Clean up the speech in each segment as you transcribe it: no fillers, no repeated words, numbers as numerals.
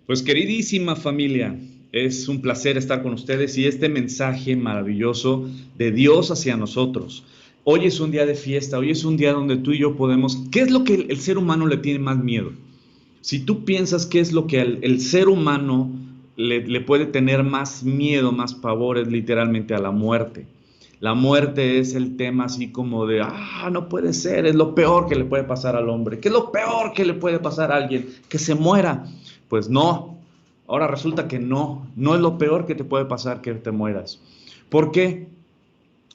Pues queridísima familia, es un placer estar con ustedes y este mensaje maravilloso de Dios hacia nosotros. Hoy es un día de fiesta, hoy es un día donde tú y yo podemos... ¿Qué es lo que el ser humano le tiene más miedo? Si tú piensas qué es lo que el ser humano le puede tener más miedo, más pavor, es literalmente a la muerte. La muerte es el tema así como de, no puede ser, es lo peor que le puede pasar al hombre. ¿Qué es lo peor que le puede pasar a alguien? Que se muera. Pues no, ahora resulta que no es lo peor que te puede pasar que te mueras. ¿Por qué?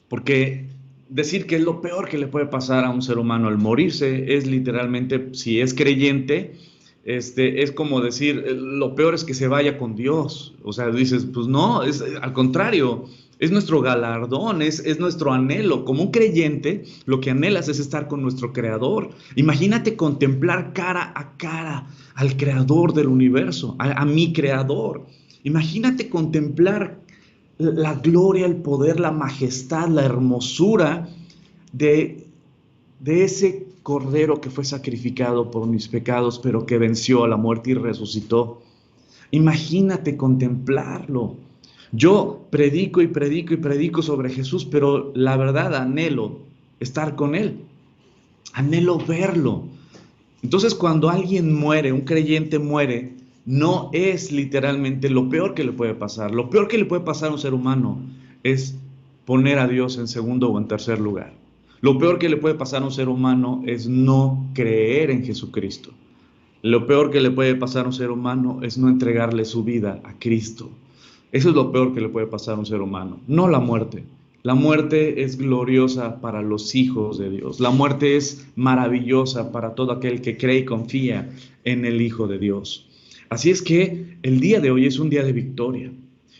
Porque decir que es lo peor que le puede pasar a un ser humano el morirse es literalmente, si es creyente, es como decir, lo peor es que se vaya con Dios. O sea, dices, pues no, es al contrario, es nuestro galardón, es nuestro anhelo. Como un creyente, lo que anhelas es estar con nuestro Creador. Imagínate contemplar cara a cara al Creador del universo, a mi Creador. Imagínate contemplar la gloria, el poder, la majestad, la hermosura de, de ese cordero que fue sacrificado por mis pecados, pero que venció a la muerte y resucitó. Imagínate contemplarlo. Yo predico y predico y predico sobre Jesús, pero la verdad anhelo estar con Él, anhelo verlo. Entonces, cuando alguien muere, un creyente muere, no es literalmente lo peor que le puede pasar. Lo peor que le puede pasar a un ser humano es poner a Dios en segundo o en tercer lugar. Lo peor que le puede pasar a un ser humano es no creer en Jesucristo. Lo peor que le puede pasar a un ser humano es no entregarle su vida a Cristo. Eso es lo peor que le puede pasar a un ser humano, no la muerte. La muerte es gloriosa para los hijos de Dios. La muerte es maravillosa para todo aquel que cree y confía en el Hijo de Dios. Así es que el día de hoy es un día de victoria.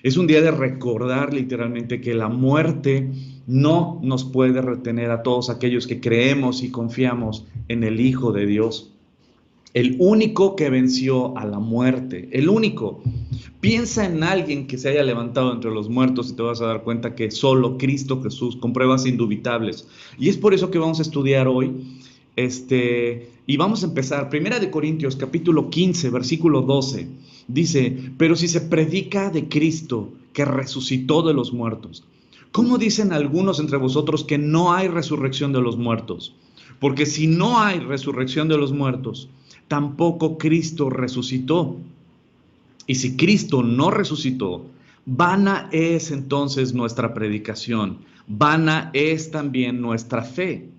Es un día de recordar literalmente que la muerte no nos puede retener a todos aquellos que creemos y confiamos en el Hijo de Dios. El único que venció a la muerte, el único. Piensa en alguien que se haya levantado entre los muertos y te vas a dar cuenta que solo Cristo Jesús, con pruebas indubitables. Y es por eso que vamos a estudiar hoy, y vamos a empezar. Primera de Corintios, capítulo 15, versículo 12. Dice, pero si se predica de Cristo que resucitó de los muertos, ¿cómo dicen algunos entre vosotros que no hay resurrección de los muertos? Porque si no hay resurrección de los muertos, tampoco Cristo resucitó. Y si Cristo no resucitó, vana es entonces nuestra predicación, vana es también nuestra fe.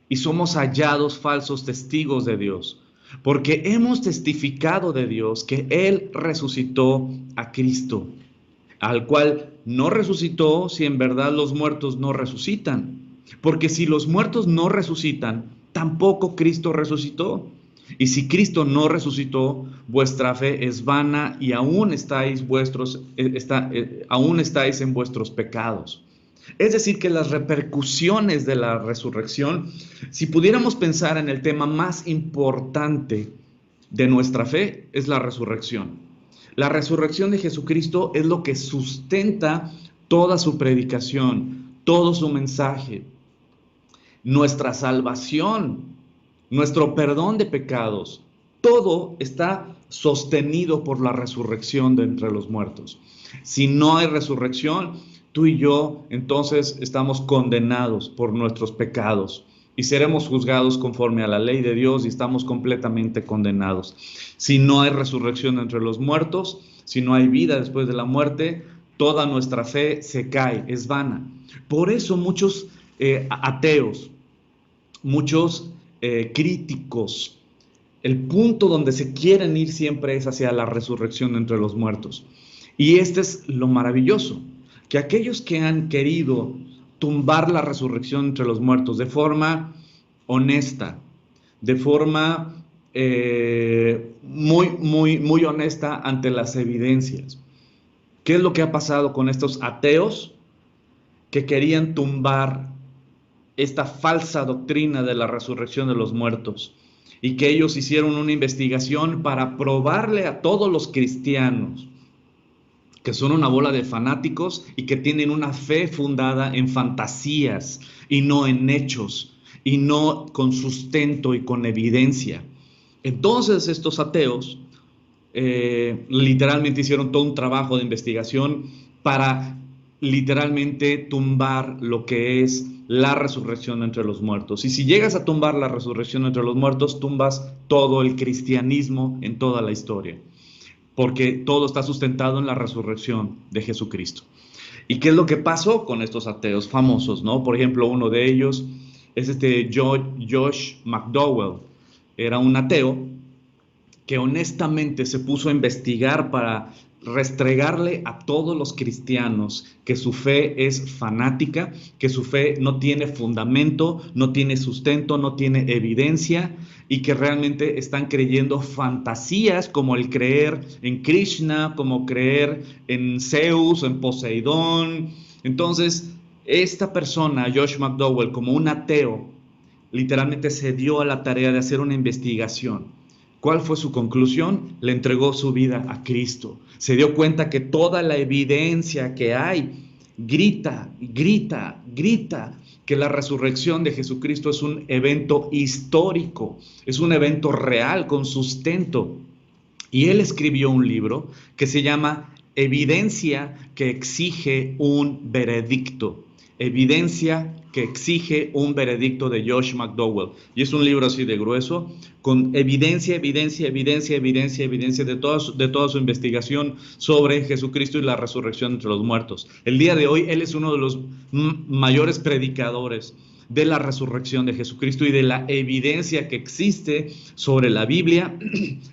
Y somos hallados falsos testigos de Dios, porque hemos testificado de Dios que Él resucitó a Cristo, al cual no resucitó si en verdad los muertos no resucitan. Porque si los muertos no resucitan, tampoco Cristo resucitó. Y si Cristo no resucitó, vuestra fe es vana y aún estáis en vuestros pecados. Es decir, que las repercusiones de la resurrección, si pudiéramos pensar en el tema más importante de nuestra fe, es la resurrección. La resurrección de Jesucristo es lo que sustenta toda su predicación, todo su mensaje, nuestra salvación, nuestro perdón de pecados. Todo está sostenido por la resurrección de entre los muertos. Si no hay resurrección, tú y yo entonces estamos condenados por nuestros pecados y seremos juzgados conforme a la ley de Dios y estamos completamente condenados. Si no hay resurrección entre los muertos, si no hay vida después de la muerte, toda nuestra fe se cae, es vana. Por eso muchos ateos, muchos críticos, el punto donde se quieren ir siempre es hacia la resurrección entre los muertos. Y este es lo maravilloso, que aquellos que han querido tumbar la resurrección entre los muertos de forma honesta, de forma muy honesta ante las evidencias. ¿Qué es lo que ha pasado con estos ateos que querían tumbar esta falsa doctrina de la resurrección de los muertos? Y que ellos hicieron una investigación para probarle a todos los cristianos que son una bola de fanáticos y que tienen una fe fundada en fantasías y no en hechos, y no con sustento y con evidencia. Entonces estos ateos literalmente hicieron todo un trabajo de investigación para literalmente tumbar lo que es la resurrección entre los muertos. Y si llegas a tumbar la resurrección entre los muertos, tumbas todo el cristianismo en toda la historia, porque todo está sustentado en la resurrección de Jesucristo. ¿Y qué es lo que pasó con estos ateos famosos, no? Por ejemplo, uno de ellos es Josh McDowell. Era un ateo que honestamente se puso a investigar para restregarle a todos los cristianos que su fe es fanática, que su fe no tiene fundamento, no tiene sustento, no tiene evidencia, y que realmente están creyendo fantasías como el creer en Krishna, como creer en Zeus, en Poseidón. Entonces, esta persona, Josh McDowell, como un ateo, literalmente se dio a la tarea de hacer una investigación. ¿Cuál fue su conclusión? Le entregó su vida a Cristo. Se dio cuenta que toda la evidencia que hay grita, grita, grita que la resurrección de Jesucristo es un evento histórico, es un evento real con sustento. Y él escribió un libro que se llama Evidencia que exige un veredicto. Evidencia que exige un veredicto, de Josh McDowell. Y es un libro así de grueso, con evidencia, evidencia, evidencia, evidencia, evidencia de toda su investigación sobre Jesucristo y la resurrección entre los muertos. El día de hoy, él es uno de los mayores predicadores de la resurrección de Jesucristo y de la evidencia que existe sobre la Biblia,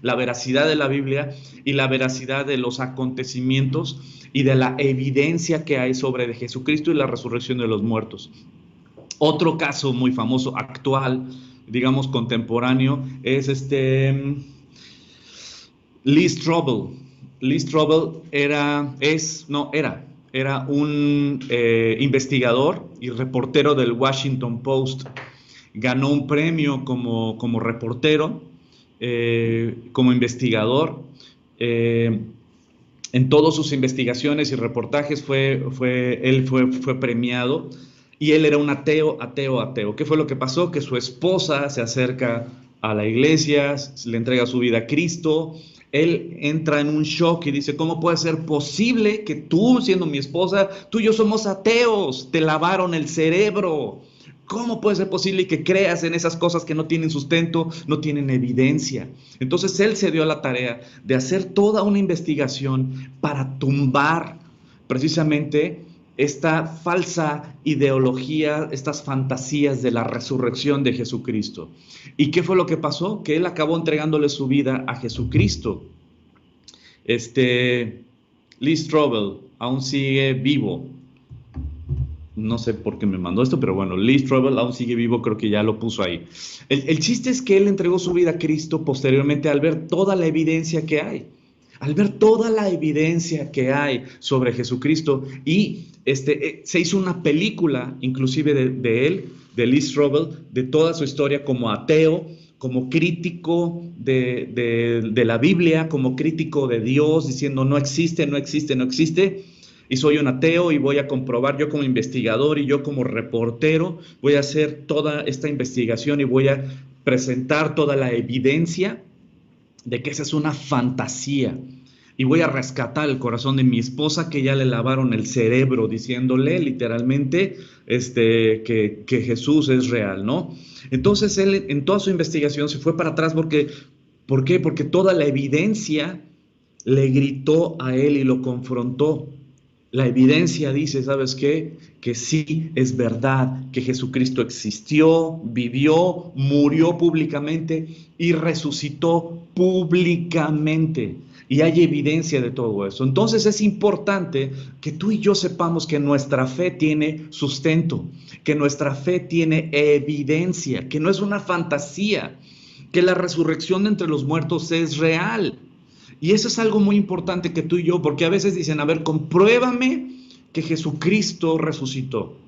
la veracidad de la Biblia y la veracidad de los acontecimientos y de la evidencia que hay sobre de Jesucristo y la resurrección de los muertos. Otro caso muy famoso, actual, digamos contemporáneo, es Lee Strobel. Lee Strobel era un investigador y reportero del Washington Post. Ganó un premio como reportero, como investigador. En todas sus investigaciones y reportajes él fue premiado. Y él era un ateo. ¿Qué fue lo que pasó? Que su esposa se acerca a la iglesia, le entrega su vida a Cristo. Él entra en un shock y dice: ¿cómo puede ser posible que tú, siendo mi esposa, tú y yo somos ateos? Te lavaron el cerebro. ¿Cómo puede ser posible que creas en esas cosas que no tienen sustento, no tienen evidencia? Entonces él se dio a la tarea de hacer toda una investigación para tumbar precisamente esta falsa ideología, estas fantasías de la resurrección de Jesucristo. ¿Y qué fue lo que pasó? Que él acabó entregándole su vida a Jesucristo. Lee Strobel aún sigue vivo. No sé por qué me mandó esto, pero bueno, Lee Strobel aún sigue vivo, creo que ya lo puso ahí. El chiste es que él entregó su vida a Cristo posteriormente al ver toda la evidencia que hay. Al ver toda la evidencia que hay sobre Jesucristo, y se hizo una película inclusive de él, de Lee Strobel, de toda su historia como ateo, como crítico de la Biblia, como crítico de Dios, diciendo no existe, no existe, no existe, y soy un ateo y voy a comprobar, yo como investigador y yo como reportero, voy a hacer toda esta investigación y voy a presentar toda la evidencia de que esa es una fantasía. Y voy a rescatar el corazón de mi esposa, que ya le lavaron el cerebro diciéndole literalmente que Jesús es real, ¿no? Entonces él en toda su investigación se fue para atrás porque, ¿por qué? Porque toda la evidencia le gritó a él y lo confrontó. La evidencia dice, ¿sabes qué? Que sí es verdad que Jesucristo existió, vivió, murió públicamente y resucitó públicamente. Y hay evidencia de todo eso. Entonces es importante que tú y yo sepamos que nuestra fe tiene sustento, que nuestra fe tiene evidencia, que no es una fantasía, que la resurrección de entre los muertos es real. Y eso es algo muy importante que tú y yo, porque a veces dicen, a ver, compruébame que Jesucristo resucitó.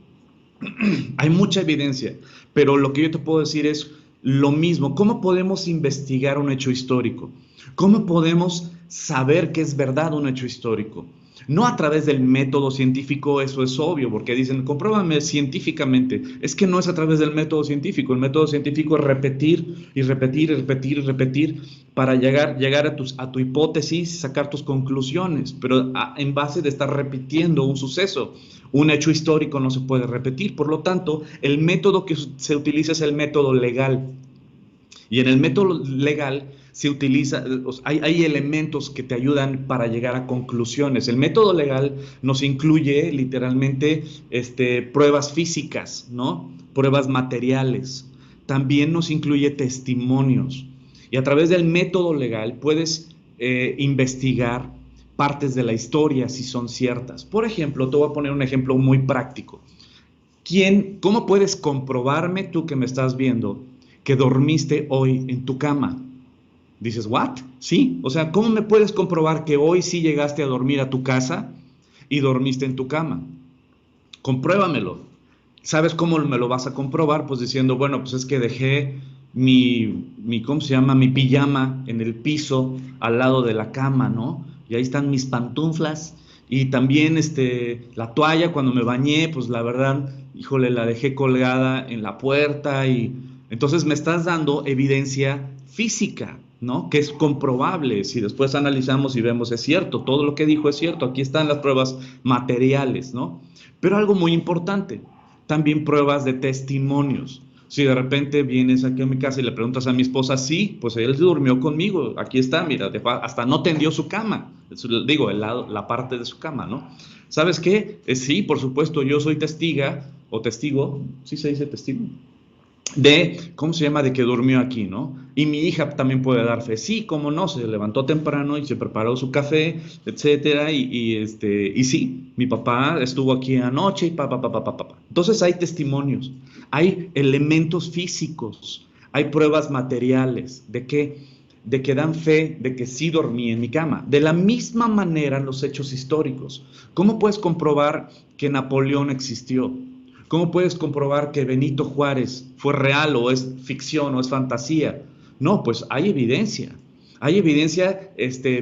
Hay mucha evidencia, pero lo que yo te puedo decir es lo mismo. ¿Cómo podemos investigar un hecho histórico? ¿Cómo podemos saber que es verdad un hecho histórico? No a través del método científico, eso es obvio, porque dicen, compruébame científicamente. Es que no es a través del método científico. El método científico es repetir y repetir y repetir y repetir para llegar a tu hipótesis, sacar tus conclusiones, pero en base de estar repitiendo un suceso. Un hecho histórico no se puede repetir. Por lo tanto, el método que se utiliza es el método legal. Y en el método legal se utiliza, hay elementos que te ayudan para llegar a conclusiones. El método legal nos incluye literalmente pruebas físicas, ¿no? Pruebas materiales. También nos incluye testimonios. Y a través del método legal puedes investigar partes de la historia si son ciertas. Por ejemplo, te voy a poner un ejemplo muy práctico. ¿Cómo puedes comprobarme, tú que me estás viendo, que dormiste hoy en tu cama? Dices, ¿what? Sí, o sea, ¿cómo me puedes comprobar que hoy sí llegaste a dormir a tu casa y dormiste en tu cama? Compruébamelo. ¿Sabes cómo me lo vas a comprobar? Pues diciendo, bueno, pues es que dejé ¿cómo se llama? Mi pijama en el piso al lado de la cama, ¿no? Y ahí están mis pantuflas y también la toalla cuando me bañé, pues la verdad, híjole, la dejé colgada en la puerta y entonces me estás dando evidencia física, ¿no? Que es comprobable. Si después analizamos y vemos, es cierto, todo lo que dijo es cierto, aquí están las pruebas materiales, ¿no? Pero algo muy importante, también pruebas de testimonios. Si de repente vienes aquí a mi casa y le preguntas a mi esposa, sí, pues él durmió conmigo, aquí está, mira, hasta no tendió su cama, digo, la parte de su cama, ¿no? ¿Sabes qué? Sí, por supuesto, yo soy testiga o testigo, ¿sí se dice testigo? De, ¿cómo se llama? De que durmió aquí, ¿no? Y mi hija también puede dar fe. Sí, cómo no, se levantó temprano y se preparó su café, etcétera, y sí, mi papá estuvo aquí anoche y pa. Entonces hay testimonios, hay elementos físicos, hay pruebas materiales de que dan fe de que sí dormí en mi cama. De la misma manera los hechos históricos. ¿Cómo puedes comprobar que Napoleón existió? ¿Cómo puedes comprobar que Benito Juárez fue real o es ficción o es fantasía? No, pues hay evidencia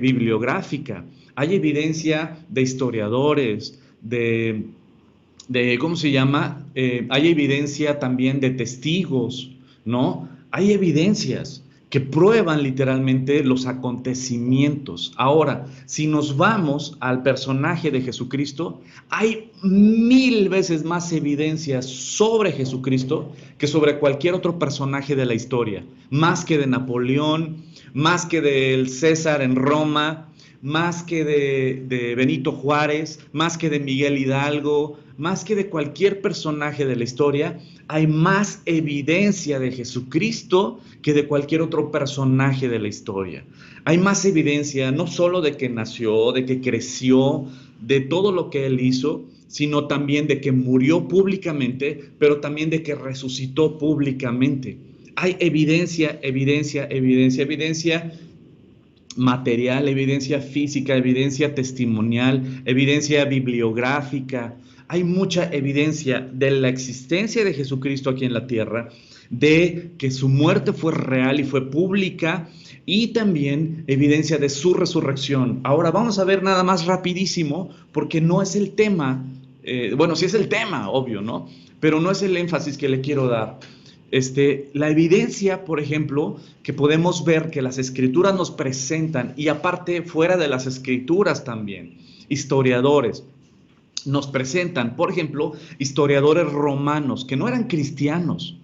bibliográfica, hay evidencia de historiadores, ¿cómo se llama? Hay evidencia también de testigos, ¿no? Hay evidencias que prueban literalmente los acontecimientos. Ahora, si nos vamos al personaje de Jesucristo, hay 1000 veces más evidencias sobre Jesucristo que sobre cualquier otro personaje de la historia, más que de Napoleón, más que del César en Roma, más que de Benito Juárez, más que de Miguel Hidalgo, más que de cualquier personaje de la historia. Hay más evidencia de Jesucristo que de cualquier otro personaje de la historia. Hay más evidencia no solo de que nació, de que creció, de todo lo que él hizo, sino también de que murió públicamente, pero también de que resucitó públicamente. Hay evidencia material, evidencia física, evidencia testimonial, evidencia bibliográfica. Hay mucha evidencia de la existencia de Jesucristo aquí en la tierra, de que su muerte fue real y fue pública, y también evidencia de su resurrección. Ahora vamos a ver nada más rapidísimo, porque no es el tema, bueno, sí es el tema, obvio, ¿no? Pero no es el énfasis que le quiero dar. La evidencia, por ejemplo, que podemos ver que las escrituras nos presentan, y aparte fuera de las escrituras también, historiadores nos presentan, por ejemplo, historiadores romanos que no eran cristianos,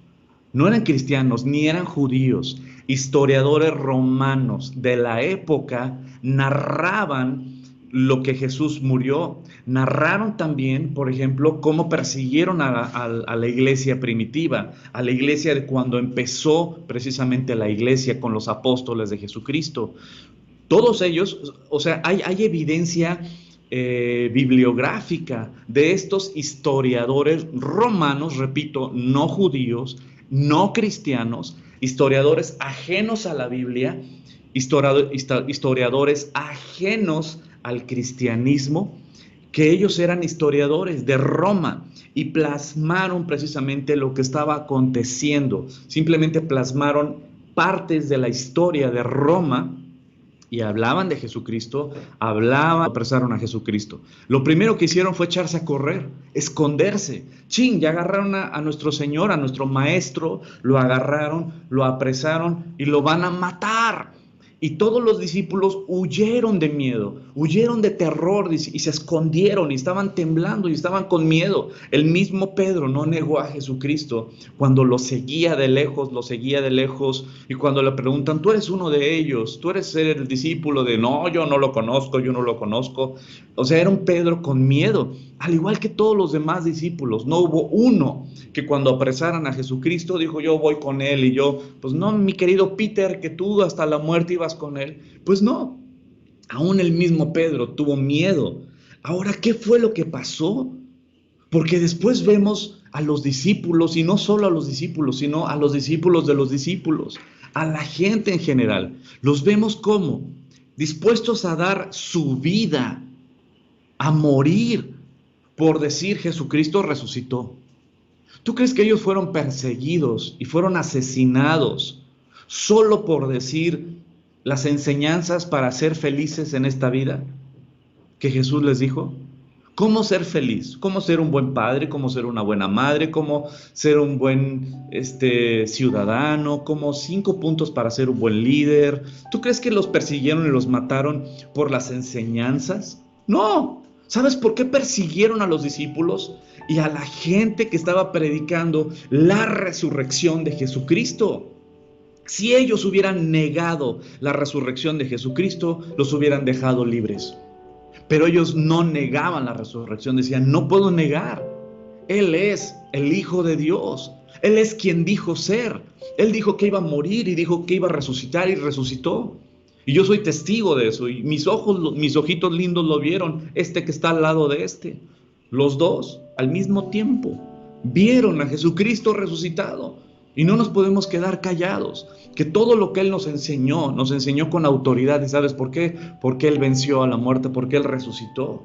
ni eran judíos, historiadores romanos de la época narraban lo que Jesús murió, narraron también, por ejemplo, cómo persiguieron a la iglesia primitiva, a la iglesia de cuando empezó precisamente la iglesia con los apóstoles de Jesucristo. Todos ellos, o sea, hay evidencia bibliográfica de estos historiadores romanos, repito, no judíos, no cristianos, historiadores ajenos a la Biblia, historiadores ajenos al cristianismo, que ellos eran historiadores de Roma y plasmaron precisamente lo que estaba aconteciendo, simplemente plasmaron partes de la historia de Roma y hablaban de Jesucristo, apresaron a Jesucristo. Lo primero que hicieron fue echarse a correr, esconderse. Chin, ya agarraron a nuestro Señor, a nuestro Maestro, lo agarraron, lo apresaron y lo van a matar. Y todos los discípulos huyeron de miedo, huyeron de terror y se escondieron y estaban temblando y estaban con miedo. El mismo Pedro no negó a Jesucristo cuando lo seguía de lejos y cuando le preguntan, tú eres uno de ellos, tú eres el discípulo de, no, yo no lo conozco. O sea, era un Pedro con miedo, al igual que todos los demás discípulos. No hubo uno que cuando apresaran a Jesucristo dijo, yo voy con él, y yo, pues no, mi querido Peter, que tú hasta la muerte ibas con él. Pues no, aún el mismo Pedro tuvo miedo. Ahora, ¿qué fue lo que pasó? Porque después vemos a los discípulos, y no solo a los discípulos, sino a los discípulos de los discípulos, a la gente en general. Los vemos como dispuestos a dar su vida, a morir por decir Jesucristo resucitó. ¿Tú crees que ellos fueron perseguidos y fueron asesinados solo por decir las enseñanzas para ser felices en esta vida que Jesús les dijo? ¿Cómo ser feliz? ¿Cómo ser un buen padre? ¿Cómo ser una buena madre? ¿Cómo ser un buen ciudadano? ¿Cómo 5 puntos para ser un buen líder? ¿Tú crees que los persiguieron y los mataron por las enseñanzas? No. ¿Sabes por qué persiguieron a los discípulos y a la gente que estaba predicando la resurrección de Jesucristo? Si ellos hubieran negado la resurrección de Jesucristo, los hubieran dejado libres. Pero ellos no negaban la resurrección, decían, no puedo negar. Él es el Hijo de Dios. Él es quien dijo ser. Él dijo que iba a morir y dijo que iba a resucitar y resucitó. Y yo soy testigo de eso. Y mis ojitos lindos lo vieron, que está al lado de este. Los dos, al mismo tiempo, vieron a Jesucristo resucitado. Y no nos podemos quedar callados. Que todo lo que Él nos enseñó con autoridad. ¿Y sabes por qué? Porque Él venció a la muerte, porque Él resucitó.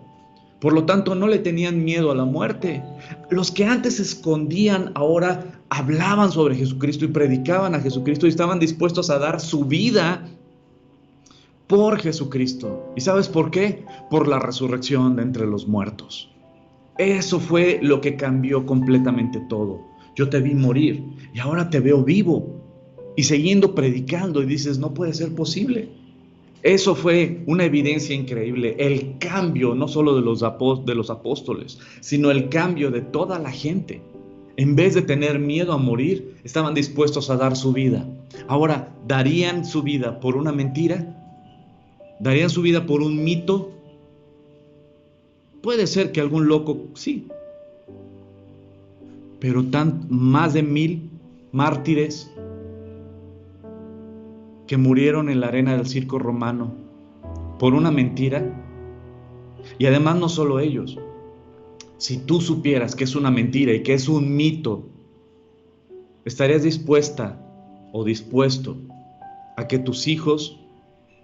Por lo tanto, no le tenían miedo a la muerte. Los que antes se escondían, ahora hablaban sobre Jesucristo y predicaban a Jesucristo y estaban dispuestos a dar su vida por Jesucristo. ¿Y sabes por qué? Por la resurrección de entre los muertos. Eso fue lo que cambió completamente todo. Yo te vi morir y ahora te veo vivo y siguiendo predicando, y dices, no puede ser posible. Eso fue una evidencia increíble, el cambio no solo de los apóstoles, sino el cambio de toda la gente. En vez de tener miedo a morir, estaban dispuestos a dar su vida. Ahora, ¿darían su vida por una mentira? ¿Darían su vida por un mito? Puede ser que algún loco, sí, pero más de 1000 mártires que murieron en la arena del circo romano por una mentira. Y además no solo ellos. Si tú supieras que es una mentira y que es un mito, ¿estarías dispuesta o dispuesto a que tus hijos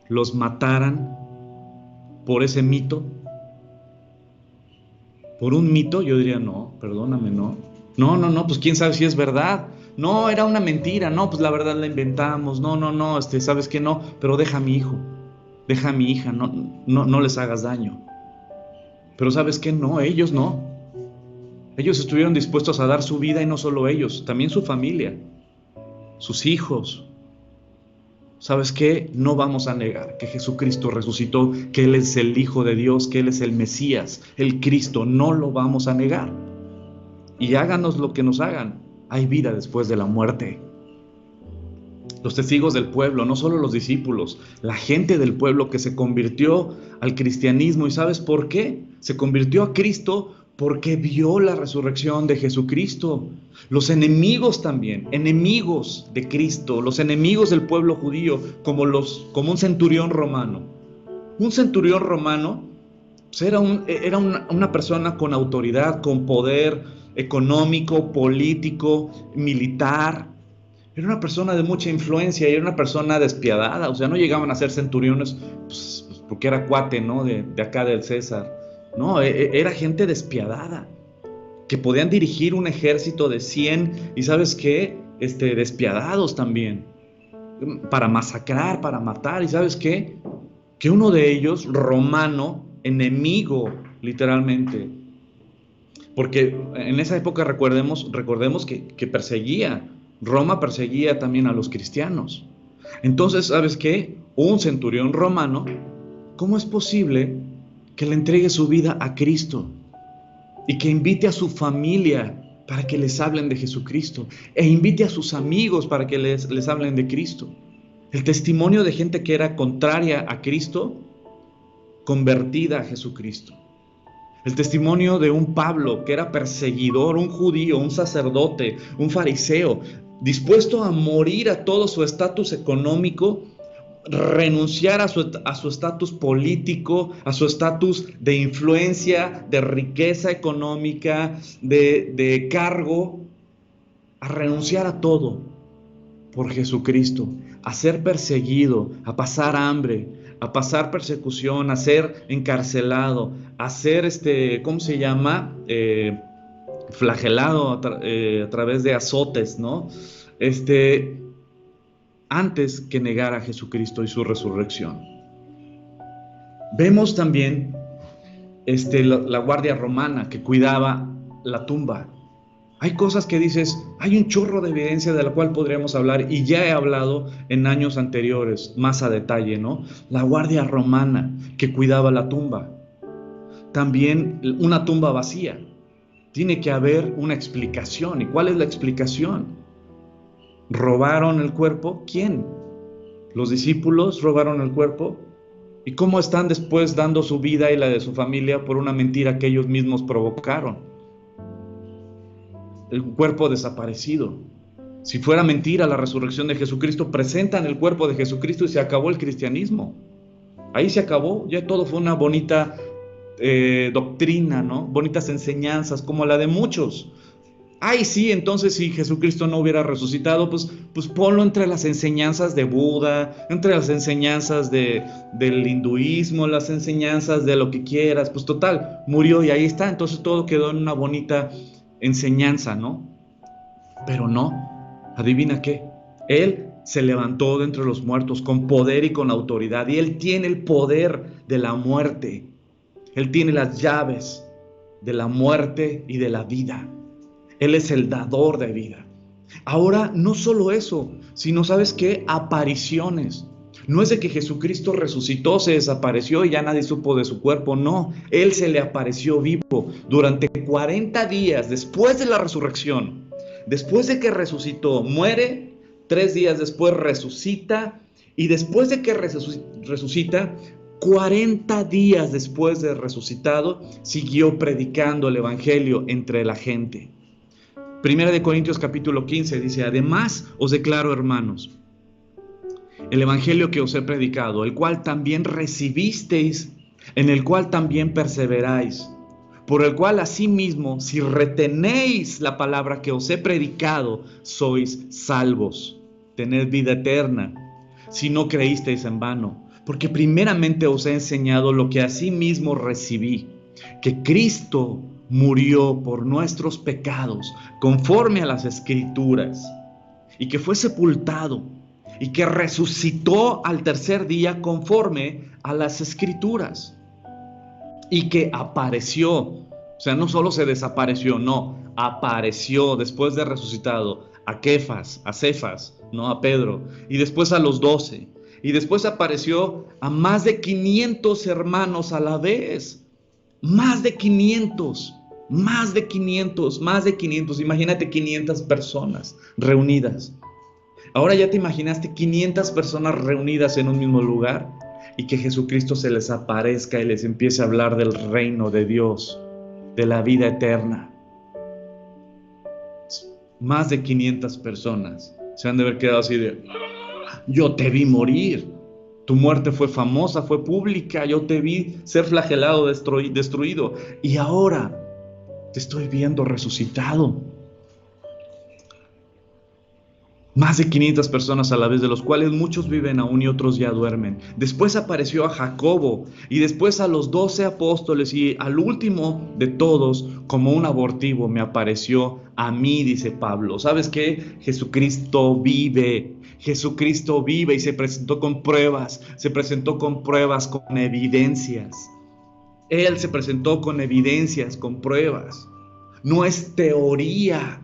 los mataran por ese mito? ¿Por un mito? Yo diría, no, perdóname, no. No, pues quién sabe si es verdad. No, era una mentira. No, pues la verdad la inventamos. No, ¿sabes qué? No, pero deja a mi hijo, deja a mi hija, no les hagas daño. Pero ¿sabes qué? No, ellos no. Ellos estuvieron dispuestos a dar su vida, y no solo ellos, también su familia, sus hijos. ¿Sabes qué? No vamos a negar que Jesucristo resucitó, que Él es el Hijo de Dios, que Él es el Mesías, el Cristo. No lo vamos a negar. Y háganos lo que nos hagan, hay vida después de la muerte. Los testigos del pueblo, no solo los discípulos, la gente del pueblo que se convirtió al cristianismo. ¿Y sabes por qué? Se convirtió a Cristo porque vio la resurrección de Jesucristo. Los enemigos también, enemigos de Cristo, los enemigos del pueblo judío, como un centurión romano. Un centurión romano pues era una persona con autoridad, con poder económico, político, militar. Era una persona de mucha influencia y era una persona despiadada. O sea, no llegaban a ser centuriones pues, porque era cuate, ¿no? De acá del César. No, era gente despiadada, que podían dirigir un ejército de 100, y ¿sabes qué? Despiadados también, para masacrar, para matar. ¿Y sabes qué? que uno de ellos, romano, enemigo literalmente, porque en esa época recordemos que perseguía, Roma perseguía también a los cristianos. Entonces, ¿sabes qué? Un centurión romano, ¿cómo es posible que le entregue su vida a Cristo y que invite a su familia para que les hablen de Jesucristo e invite a sus amigos para que les hablen de Cristo? El testimonio de gente que era contraria a Cristo, convertida a Jesucristo. El testimonio de un Pablo que era perseguidor, un judío, un sacerdote, un fariseo, dispuesto a morir a todo su estatus económico, renunciar a su estatus político, a su estatus de influencia, de riqueza económica, de cargo, a renunciar a todo por Jesucristo, a ser perseguido, a pasar hambre, a pasar persecución, a ser encarcelado, a ser ¿cómo se llama? Flagelado a través de azotes, ¿no? Antes que negar a Jesucristo y su resurrección. Vemos también la guardia romana que cuidaba la tumba. Hay cosas que dices, hay un chorro de evidencia de la cual podríamos hablar y ya he hablado en años anteriores, más a detalle, ¿no? La guardia romana que cuidaba la tumba. También una tumba vacía. Tiene que haber una explicación. ¿Y cuál es la explicación? ¿Robaron el cuerpo? ¿Quién? ¿Los discípulos robaron el cuerpo? ¿Y cómo están después dando su vida y la de su familia por una mentira que ellos mismos provocaron? El cuerpo desaparecido. Si fuera mentira la resurrección de Jesucristo, presentan el cuerpo de Jesucristo y se acabó el cristianismo. Ahí se acabó, ya todo fue una bonita doctrina, ¿no? Bonitas enseñanzas, como la de muchos. Ay, sí, entonces si Jesucristo no hubiera resucitado, pues ponlo entre las enseñanzas de Buda, entre las enseñanzas del hinduismo, las enseñanzas de lo que quieras, pues total, murió y ahí está, entonces todo quedó en una bonita enseñanza, ¿no? Pero no, adivina qué, Él se levantó de entre los muertos con poder y con autoridad, y Él tiene el poder de la muerte, Él tiene las llaves de la muerte y de la vida. Él es el dador de vida. Ahora, no solo eso, sino, ¿sabes qué? Apariciones. No es de que Jesucristo resucitó, se desapareció y ya nadie supo de su cuerpo, no. Él se le apareció vivo durante 40 días después de la resurrección. Después de que resucitó, muere, 3 días después resucita, y después de que resucita, 40 días después de resucitado, siguió predicando el evangelio entre la gente. Primera de Corintios capítulo 15 dice: además os declaro, hermanos, el evangelio que os he predicado, el cual también recibisteis, en el cual también perseveráis, por el cual asimismo, si retenéis la palabra que os he predicado, sois salvos, tened vida eterna, si no creísteis en vano. Porque primeramente os he enseñado lo que asimismo recibí, que Cristo murió por nuestros pecados, conforme a las Escrituras, y que fue sepultado, y que resucitó al tercer día, conforme a las Escrituras, y que apareció. O sea, no solo se desapareció, no, apareció después de resucitado a Cefas, no a Pedro, y después a los 12, y después apareció a más de 500 hermanos a la vez. Más de 500, imagínate 500 personas reunidas. Ahora ya te imaginaste 500 personas reunidas en un mismo lugar y que Jesucristo se les aparezca y les empiece a hablar del reino de Dios, de la vida eterna. Más de 500 personas se han de haber quedado así de: yo te vi morir, tu muerte fue famosa, fue pública, yo te vi ser flagelado, destruido, y ahora te estoy viendo resucitado. Más de 500 personas a la vez, de los cuales muchos viven aún y otros ya duermen. Después apareció a Jacobo, y después a los 12 apóstoles, y al último de todos, como un abortivo, me apareció a mí, dice Pablo. ¿Sabes qué? Jesucristo vive. Jesucristo vive y se presentó con pruebas, con evidencias. Él se presentó con evidencias, con pruebas. No es teoría.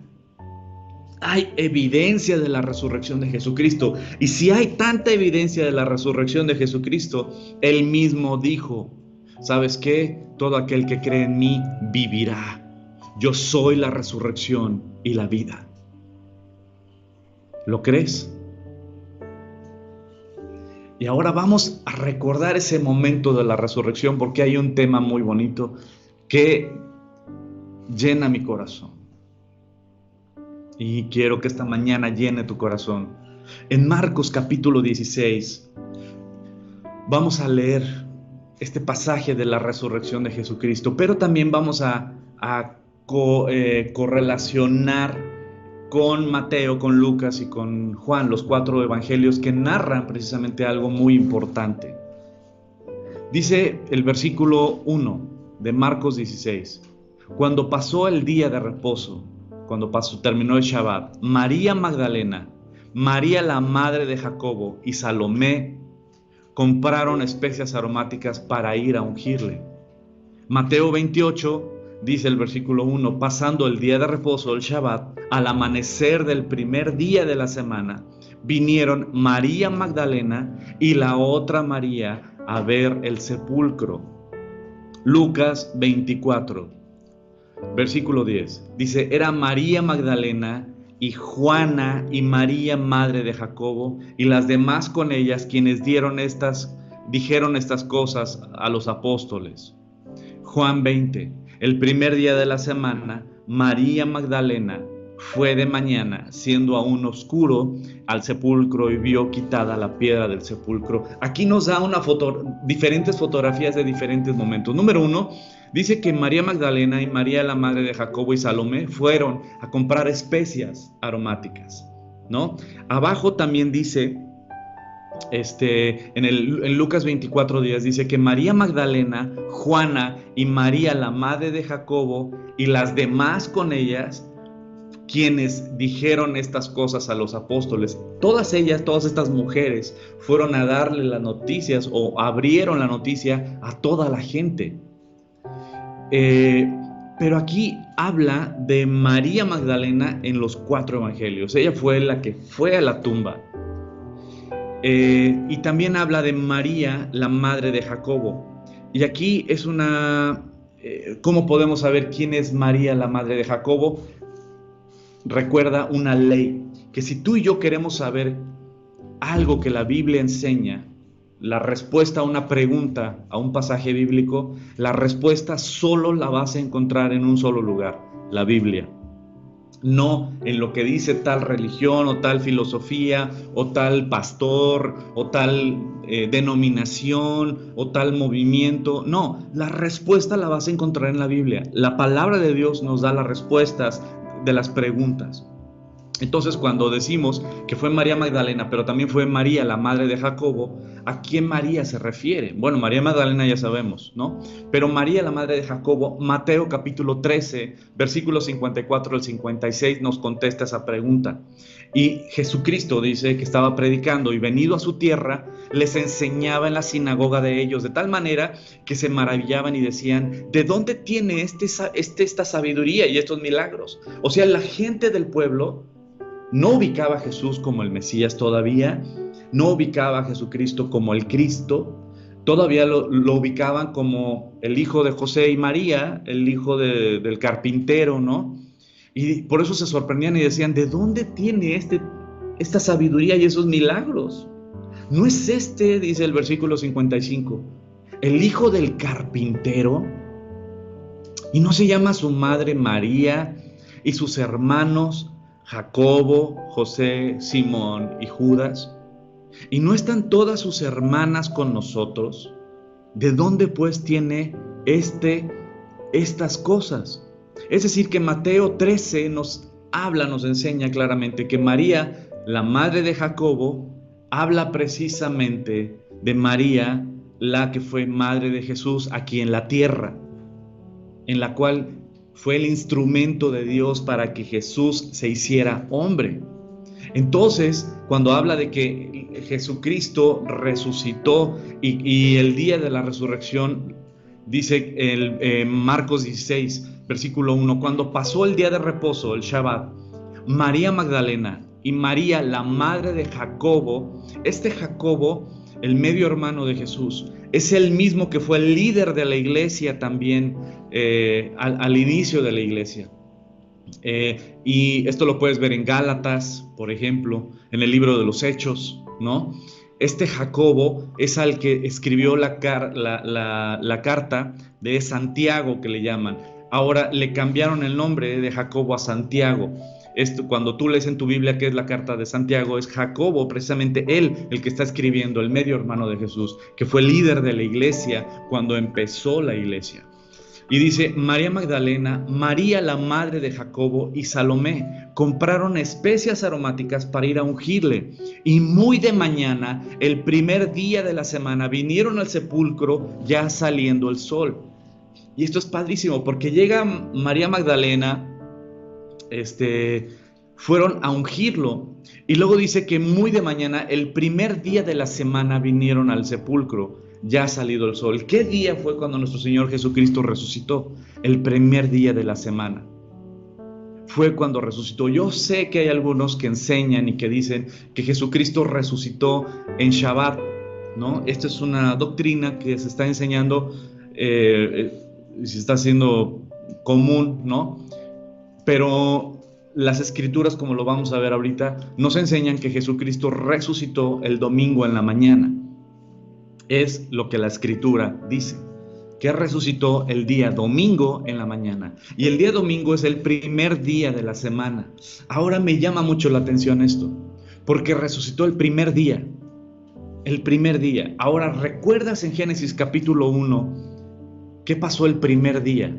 Hay evidencia de la resurrección de Jesucristo. Y si hay tanta evidencia de la resurrección de Jesucristo, Él mismo dijo, ¿sabes qué? Todo aquel que cree en mí vivirá. Yo soy la resurrección y la vida. ¿Lo crees? Y ahora vamos a recordar ese momento de la resurrección, porque hay un tema muy bonito que llena mi corazón. Y quiero que esta mañana llene tu corazón. En Marcos capítulo 16, vamos a leer este pasaje de la resurrección de Jesucristo, pero también vamos a correlacionar con Mateo, con Lucas y con Juan, los 4 evangelios que narran precisamente algo muy importante. Dice el versículo 1 de Marcos 16, cuando pasó el día de reposo, terminó el Shabbat, María Magdalena, María la madre de Jacobo y Salomé compraron especias aromáticas para ir a ungirle. Mateo 28 dice el versículo 1, pasando el día de reposo, el Shabbat, al amanecer del primer día de la semana, vinieron María Magdalena y la otra María a ver el sepulcro. Lucas 24, versículo 10, dice, era María Magdalena y Juana y María, madre de Jacobo, y las demás con ellas, quienes dijeron estas cosas a los apóstoles. Juan 20, el primer día de la semana, María Magdalena fue de mañana, siendo aún oscuro, al sepulcro y vio quitada la piedra del sepulcro. Aquí nos da diferentes fotografías de diferentes momentos. Número 1, dice que María Magdalena y María, la madre de Jacobo y Salomé, fueron a comprar especias aromáticas, ¿no? Abajo también dice, en Lucas 24:10 dice que María Magdalena, Juana y María, la madre de Jacobo, y las demás con ellas, quienes dijeron estas cosas a los apóstoles. Todas estas mujeres fueron a darle las noticias o abrieron la noticia a toda la gente. Pero aquí habla de María Magdalena en los 4 evangelios. Ella fue la que fue a la tumba. Y también habla de María, la madre de Jacobo. Y aquí es ¿cómo podemos saber quién es María, la madre de Jacobo? Recuerda una ley, que si tú y yo queremos saber algo que la Biblia enseña, la respuesta a una pregunta, a un pasaje bíblico, la respuesta solo la vas a encontrar en un solo lugar, la Biblia. No en lo que dice tal religión o tal filosofía o tal pastor o tal denominación o tal movimiento. No, la respuesta la vas a encontrar en la Biblia. La palabra de Dios nos da las respuestas de las preguntas. Entonces, cuando decimos que fue María Magdalena, pero también fue María, la madre de Jacobo, ¿a quién María se refiere? Bueno, María Magdalena ya sabemos, ¿no? Pero María, la madre de Jacobo, Mateo capítulo 13, versículos 54 al 56 nos contesta esa pregunta. Y Jesucristo dice que estaba predicando y venido a su tierra, les enseñaba en la sinagoga de ellos, de tal manera que se maravillaban y decían, ¿de dónde tiene esta sabiduría y estos milagros? O sea, la gente del pueblo no ubicaba a Jesús como el Mesías todavía, no ubicaba a Jesucristo como el Cristo, todavía lo ubicaban como el hijo de José y María, el hijo del carpintero, ¿no? Y por eso se sorprendían y decían, ¿de dónde tiene esta sabiduría y esos milagros? ¿No es dice el versículo 55, el hijo del carpintero? ¿Y no se llama su madre María y sus hermanos Jacobo, José, Simón y Judas? ¿Y no están todas sus hermanas con nosotros? ¿De dónde pues tiene estas cosas? Es decir, que Mateo 13 nos enseña claramente que María, la madre de Jacobo, habla precisamente de María, la que fue madre de Jesús aquí en la tierra, en la cual fue el instrumento de Dios para que Jesús se hiciera hombre. Entonces, cuando habla de que Jesucristo resucitó y el día de la resurrección, dice Marcos 16, versículo 1, cuando pasó el día de reposo, el Shabbat, María Magdalena y María, la madre de Jacobo, este Jacobo, el medio hermano de Jesús, es el mismo que fue el líder de la iglesia también al inicio de la iglesia. Y esto lo puedes ver en Gálatas, por ejemplo, en el libro de los Hechos, ¿no? Este Jacobo es al que escribió la carta de Santiago, que le llaman. Ahora le cambiaron el nombre de Jacobo a Santiago. Esto, cuando tú lees en tu Biblia qué es la carta de Santiago, es Jacobo, precisamente él, el que está escribiendo, el medio hermano de Jesús, que fue líder de la iglesia cuando empezó la iglesia. Y dice, María Magdalena, María la madre de Jacobo y Salomé compraron especias aromáticas para ir a ungirle. Y muy de mañana, el primer día de la semana, vinieron al sepulcro ya saliendo el sol. Y esto es padrísimo porque llega María Magdalena, fueron a ungirlo. Y luego dice que muy de mañana, el primer día de la semana, vinieron al sepulcro. Ya ha salido el sol. ¿Qué día fue cuando nuestro Señor Jesucristo resucitó? El primer día de la semana. Fue cuando resucitó. Yo sé que hay algunos que enseñan y que dicen que Jesucristo resucitó en Shabbat, ¿no? Esta es una doctrina que se está enseñando, se está haciendo común, ¿no? Pero las escrituras, como lo vamos a ver ahorita, nos enseñan que Jesucristo resucitó el domingo en la mañana. Es lo que la escritura dice, que resucitó el día domingo en la mañana. Y el día domingo es el primer día de la semana. Ahora me llama mucho la atención esto, porque resucitó el primer día. El primer día. Ahora, ¿recuerdas en Génesis capítulo 1 qué pasó el primer día?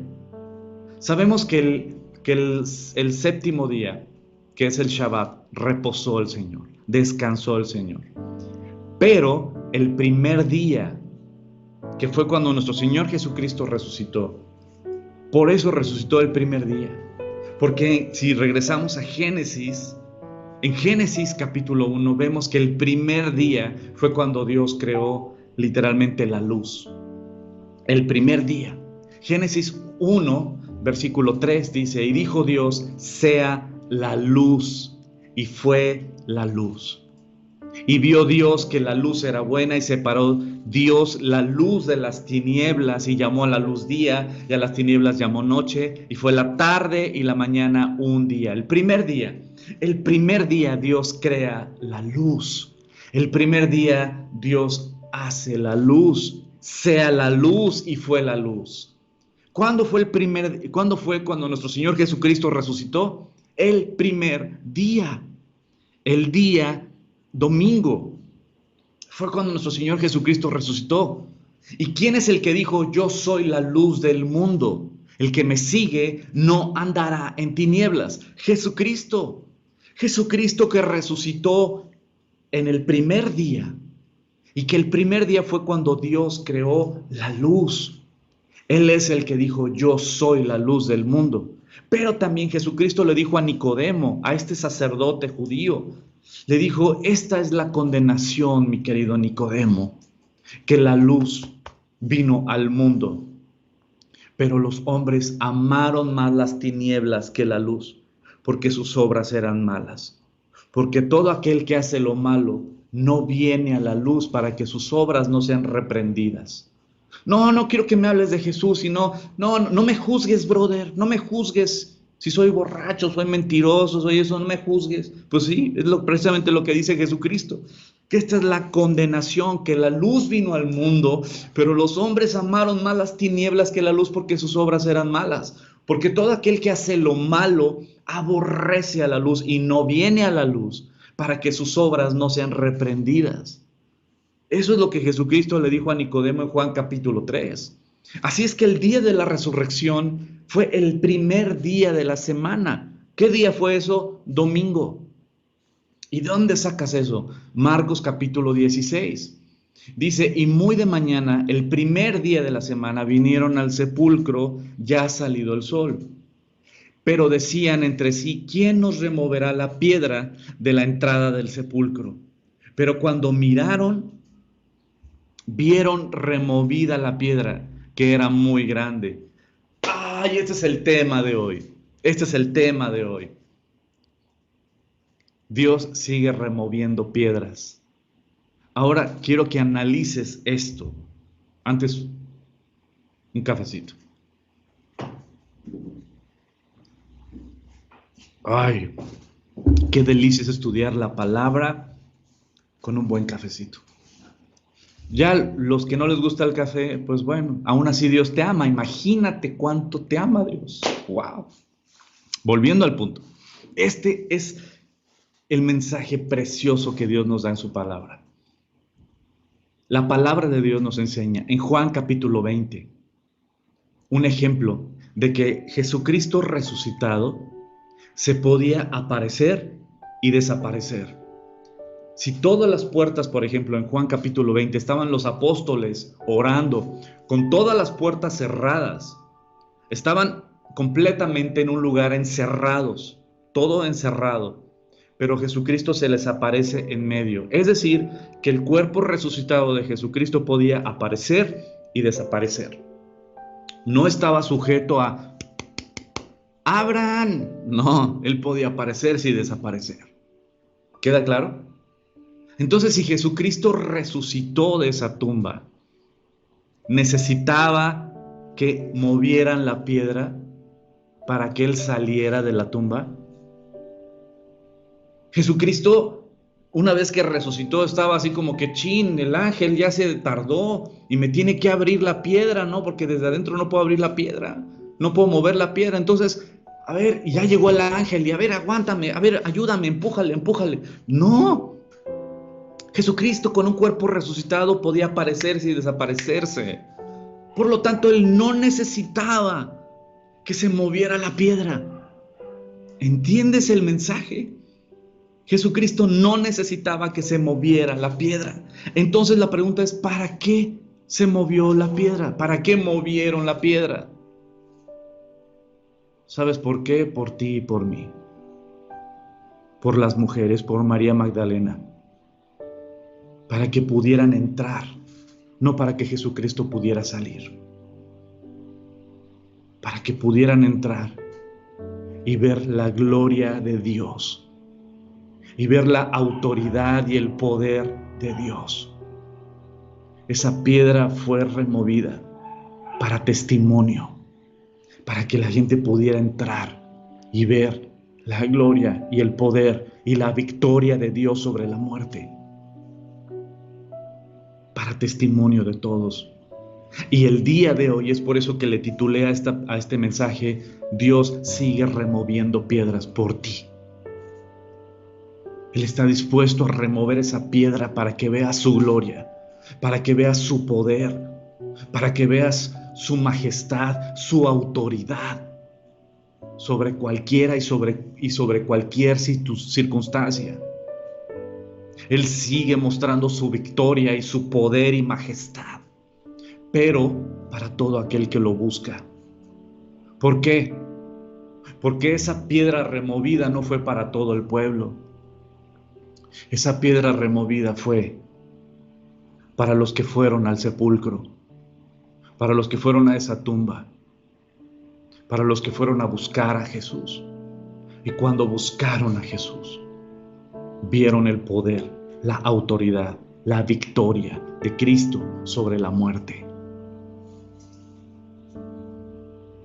Sabemos que el séptimo día, que es el Shabbat, reposó el Señor, descansó el Señor. Pero el primer día, que fue cuando nuestro Señor Jesucristo resucitó, por eso resucitó el primer día. Porque si regresamos a Génesis, en Génesis capítulo 1 vemos que el primer día fue cuando Dios creó literalmente la luz. El primer día. Génesis 1, versículo 3 dice, y dijo Dios, sea la luz, y fue la luz. Y vio Dios que la luz era buena y separó Dios la luz de las tinieblas y llamó a la luz día y a las tinieblas llamó noche y fue la tarde y la mañana un día. El primer día Dios crea la luz. El primer día Dios hace la luz, sea la luz y fue la luz. ¿Cuándo fue cuando nuestro Señor Jesucristo resucitó? El primer día, el día domingo, fue cuando nuestro Señor Jesucristo resucitó. ¿Y quién es el que dijo, yo soy la luz del mundo? El que me sigue no andará en tinieblas. Jesucristo. Jesucristo que resucitó en el primer día. Y que el primer día fue cuando Dios creó la luz. Él es el que dijo, yo soy la luz del mundo. Pero también Jesucristo le dijo a Nicodemo, a este sacerdote judío, le dijo, esta es la condenación, mi querido Nicodemo, que la luz vino al mundo, pero los hombres amaron más las tinieblas que la luz, porque sus obras eran malas. Porque todo aquel que hace lo malo no viene a la luz para que sus obras no sean reprendidas. No quiero que me hables de Jesús, no me juzgues, brother, no me juzgues. Si soy borracho, soy mentiroso, soy eso, no me juzgues. Pues sí, es precisamente lo que dice Jesucristo. Que esta es la condenación, que la luz vino al mundo, pero los hombres amaron más las tinieblas que la luz porque sus obras eran malas. Porque todo aquel que hace lo malo aborrece a la luz y no viene a la luz para que sus obras no sean reprendidas. Eso es lo que Jesucristo le dijo a Nicodemo en Juan capítulo 3. Así es que el día de la resurrección fue el primer día de la semana. ¿Qué día fue eso? Domingo. ¿Y de dónde sacas eso? Marcos capítulo 16. Dice, y muy de mañana, el primer día de la semana, vinieron al sepulcro, ya ha salido el sol. pero decían entre sí, ¿quién nos removerá la piedra de la entrada del sepulcro? Pero cuando miraron, vieron removida la piedra, que era muy grande. ¡Ay, este es el tema de hoy! Este es el tema de hoy. Dios sigue removiendo piedras. Ahora quiero que analices esto. Antes, un cafecito. Ay, qué delicia es estudiar la palabra con un buen cafecito. Ya los que no les gusta el café, pues bueno, aún así Dios te ama. Imagínate cuánto te ama Dios. Wow. Volviendo al punto. Este es el mensaje precioso que Dios nos da en su palabra. La palabra de Dios nos enseña en Juan capítulo 20 un ejemplo de que Jesucristo resucitado se podía aparecer y desaparecer. Si todas las puertas, por ejemplo, en Juan capítulo 20, estaban los apóstoles orando con todas las puertas cerradas, estaban completamente en un lugar encerrados, todo encerrado, pero Jesucristo se les aparece en medio. Es decir, que el cuerpo resucitado de Jesucristo podía aparecer y desaparecer. No estaba sujeto a abran. No, él podía aparecerse y desaparecer. ¿Queda claro? Entonces, si Jesucristo resucitó de esa tumba, necesitaba que movieran la piedra para que él saliera de la tumba. Jesucristo, una vez que resucitó, estaba así como que chin, el ángel ya se tardó y me tiene que abrir la piedra, ¿no? Porque desde adentro no puedo abrir la piedra, no puedo mover la piedra. Entonces, a ver, ya llegó el ángel y a ver, aguántame, a ver, ayúdame, empújale, empújale. No, Jesucristo con un cuerpo resucitado podía aparecerse y desaparecerse. Por lo tanto, él no necesitaba que se moviera la piedra. ¿Entiendes el mensaje? Jesucristo no necesitaba que se moviera la piedra. Entonces la pregunta es, ¿para qué se movió la piedra? ¿Para qué movieron la piedra? ¿Sabes por qué? Por ti y por mí. Por las mujeres, por María Magdalena. Para que pudieran entrar, no para que Jesucristo pudiera salir. Para que pudieran entrar y ver la gloria de Dios. Y ver la autoridad y el poder de Dios. Esa piedra fue removida para testimonio, para que la gente pudiera entrar y ver la gloria y el poder y la victoria de Dios sobre la muerte. Para testimonio de todos. Y el día de hoy es por eso que le titulé a este mensaje, Dios sigue removiendo piedras por ti. Él está dispuesto a remover esa piedra para que veas su gloria, para que veas su poder, para que veas su majestad, su autoridad sobre cualquiera y sobre cualquier circunstancia. Él sigue mostrando su victoria y su poder y majestad, pero para todo aquel que lo busca. ¿Por qué? Porque esa piedra removida no fue para todo el pueblo. Esa piedra removida fue para los que fueron al sepulcro, para los que fueron a esa tumba, para los que fueron a buscar a Jesús. Y cuando buscaron a Jesús, vieron el poder, la autoridad, la victoria de Cristo sobre la muerte.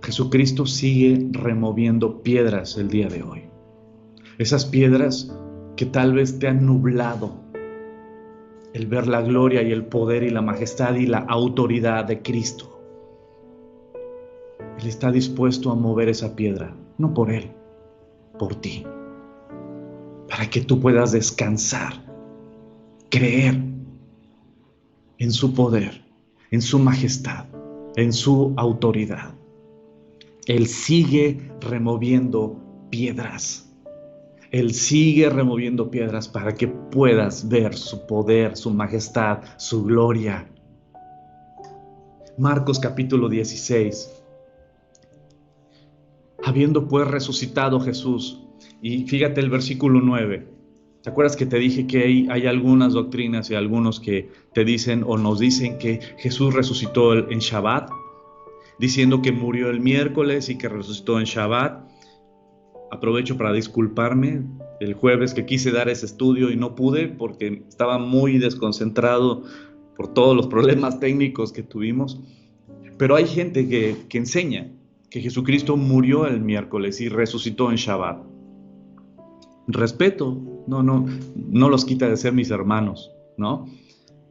Jesucristo sigue removiendo piedras el día de hoy. Esas piedras que tal vez te han nublado el ver la gloria y el poder y la majestad y la autoridad de Cristo. Él está dispuesto a mover esa piedra, no por Él, por ti, para que tú puedas descansar, creer en su poder, en su majestad, en su autoridad. Él sigue removiendo piedras. Él sigue removiendo piedras para que puedas ver su poder, su majestad, su gloria. Marcos capítulo 16. Habiendo pues resucitado Jesús. Y fíjate el versículo 9. ¿Te acuerdas que te dije que hay algunas doctrinas y algunos que te dicen o nos dicen que Jesús resucitó en Shabbat? Diciendo que murió el miércoles y que resucitó en Shabbat. Aprovecho para disculparme el jueves que quise dar ese estudio y no pude porque estaba muy desconcentrado por todos los problemas técnicos que tuvimos. Pero hay gente que enseña que Jesucristo murió el miércoles y resucitó en Shabbat. Respeto, no los quita de ser mis hermanos, ¿no?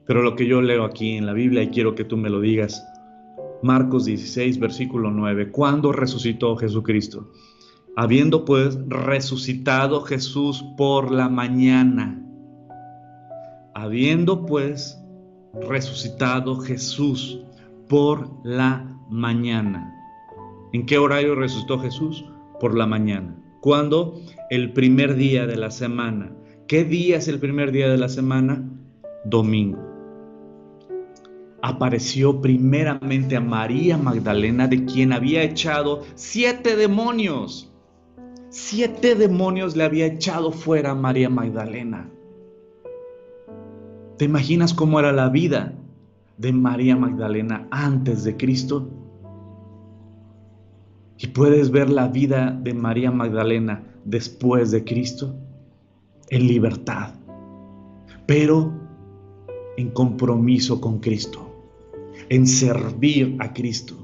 Pero lo que yo leo aquí en la Biblia y quiero que tú me lo digas, Marcos 16, versículo 9, ¿cuándo resucitó Jesucristo? Habiendo pues resucitado Jesús por la mañana. Habiendo pues resucitado Jesús por la mañana. ¿En qué horario resucitó Jesús? Por la mañana. ¿Cuándo? El primer día de la semana. ¿Qué día es el primer día de la semana? Domingo. Apareció primeramente a María Magdalena, de quien había echado 7 demonios. 7 demonios le había echado fuera a María Magdalena. ¿Te imaginas cómo era la vida de María Magdalena antes de Cristo? Y puedes ver la vida de María Magdalena después de Cristo en libertad, pero en compromiso con Cristo, en servir a Cristo,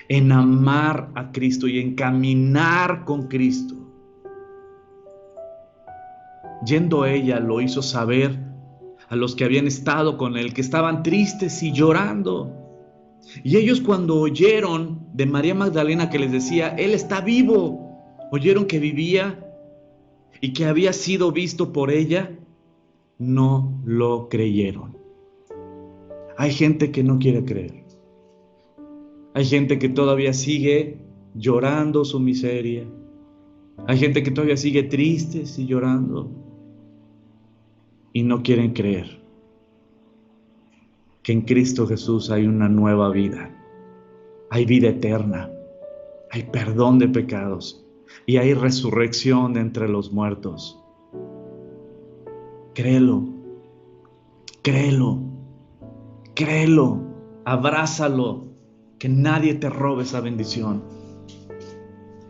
en amar a Cristo y en caminar con Cristo. Yendo ella lo hizo saber a los que habían estado con él, que estaban tristes y llorando. Y ellos, cuando oyeron de María Magdalena que les decía, Él está vivo, oyeron que vivía y que había sido visto por ella, no lo creyeron. Hay gente que no quiere creer. Hay gente que todavía sigue llorando su miseria. Hay gente que todavía sigue triste y llorando y no quieren creer que en Cristo Jesús hay una nueva vida. Hay vida eterna, hay perdón de pecados y hay resurrección de entre los muertos. Créelo, créelo, créelo, abrázalo, que nadie te robe esa bendición.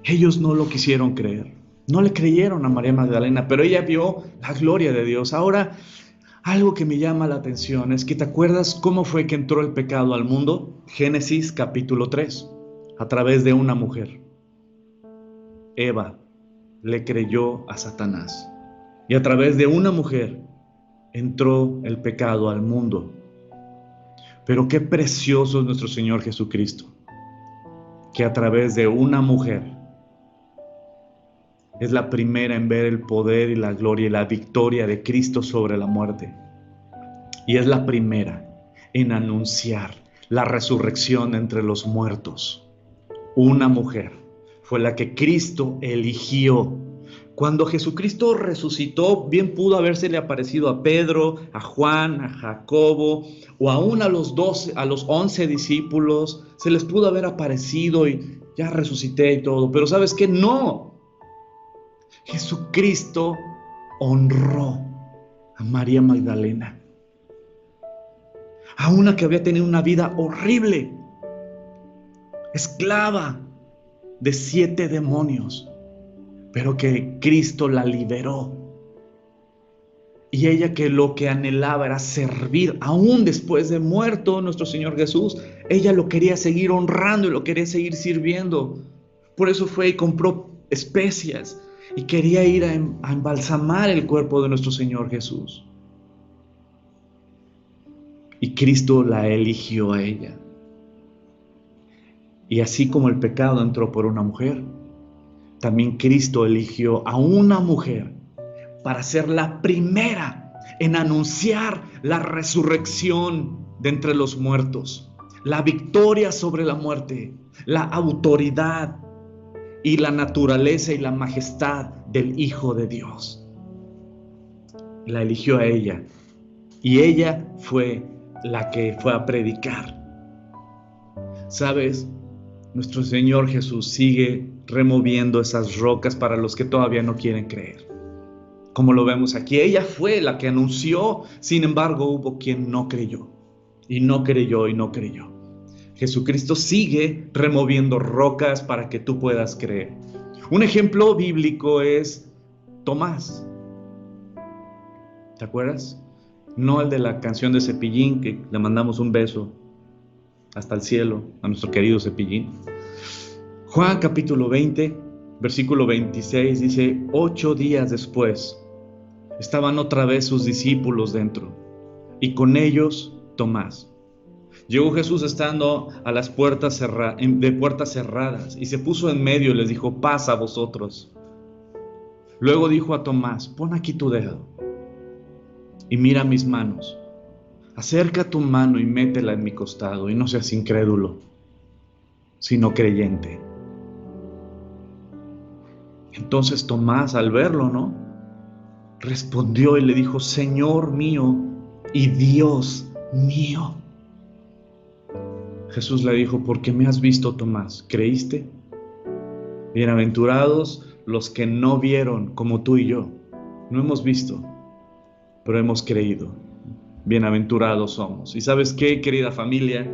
Ellos no lo quisieron creer, no le creyeron a María Magdalena, pero ella vio la gloria de Dios. Ahora, algo que me llama la atención es que ¿te acuerdas cómo fue que entró el pecado al mundo? Génesis capítulo 3, a través de una mujer. Eva le creyó a Satanás y a través de una mujer entró el pecado al mundo. Pero qué precioso es nuestro Señor Jesucristo, que a través de una mujer es la primera en ver el poder y la gloria y la victoria de Cristo sobre la muerte. Y es la primera en anunciar la resurrección entre los muertos. Una mujer fue la que Cristo eligió. Cuando Jesucristo resucitó, bien pudo habérsele aparecido a Pedro, a Juan, a Jacobo, o aún a los 11 discípulos. Se les pudo haber aparecido y ya resucité y todo. Pero ¿sabes qué? No. Jesucristo honró a María Magdalena, a una que había tenido una vida horrible, esclava de 7 demonios, pero que Cristo la liberó. Y ella, que lo que anhelaba era servir, aún después de muerto nuestro Señor Jesús, ella lo quería seguir honrando y lo quería seguir sirviendo. Por eso fue y compró especias y quería ir a embalsamar el cuerpo de nuestro Señor Jesús. Y Cristo la eligió a ella. Y así como el pecado entró por una mujer, también Cristo eligió a una mujer para ser la primera en anunciar la resurrección de entre los muertos, la victoria sobre la muerte, la autoridad y la naturaleza y la majestad del Hijo de Dios. La eligió a ella y ella fue la que fue a predicar. ¿Sabes? Nuestro Señor Jesús sigue removiendo esas rocas para los que todavía no quieren creer. Como lo vemos aquí, ella fue la que anunció, sin embargo hubo quien no creyó, y no creyó, y no creyó. Jesucristo sigue removiendo rocas para que tú puedas creer. Un ejemplo bíblico es Tomás. ¿Te acuerdas? No el de la canción de Cepillín, que le mandamos un beso hasta el cielo a nuestro querido Cepillín. Juan capítulo 20, versículo 26 dice: 8 días después estaban otra vez sus discípulos dentro, y con ellos Tomás. Llegó Jesús estando a las puertas cerradas, y se puso en medio y les dijo: paz a vosotros. Luego dijo a Tomás: pon aquí tu dedo y mira mis manos. Acerca tu mano y métela en mi costado, y no seas incrédulo, sino creyente. Entonces Tomás, al verlo, respondió y le dijo: Señor mío y Dios mío. Jesús le dijo: porque me has visto, Tomás, ¿creíste? Bienaventurados los que no vieron como tú y yo. No hemos visto, pero hemos creído. Bienaventurados somos. ¿Y sabes qué, querida familia?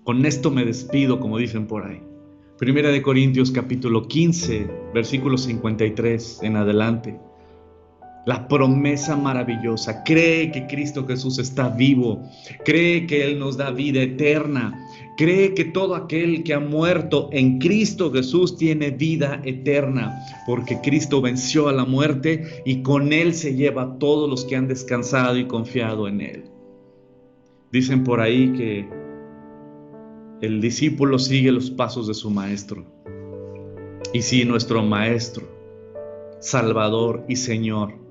Con esto me despido, como dicen por ahí. Primera de Corintios capítulo 15, versículo 53 en adelante. La promesa maravillosa: cree que Cristo Jesús está vivo, cree que Él nos da vida eterna, cree que todo aquel que ha muerto en Cristo Jesús tiene vida eterna, porque Cristo venció a la muerte y con Él se lleva a todos los que han descansado y confiado en Él. Dicen por ahí que el discípulo sigue los pasos de su maestro. Y si nuestro maestro, Salvador y Señor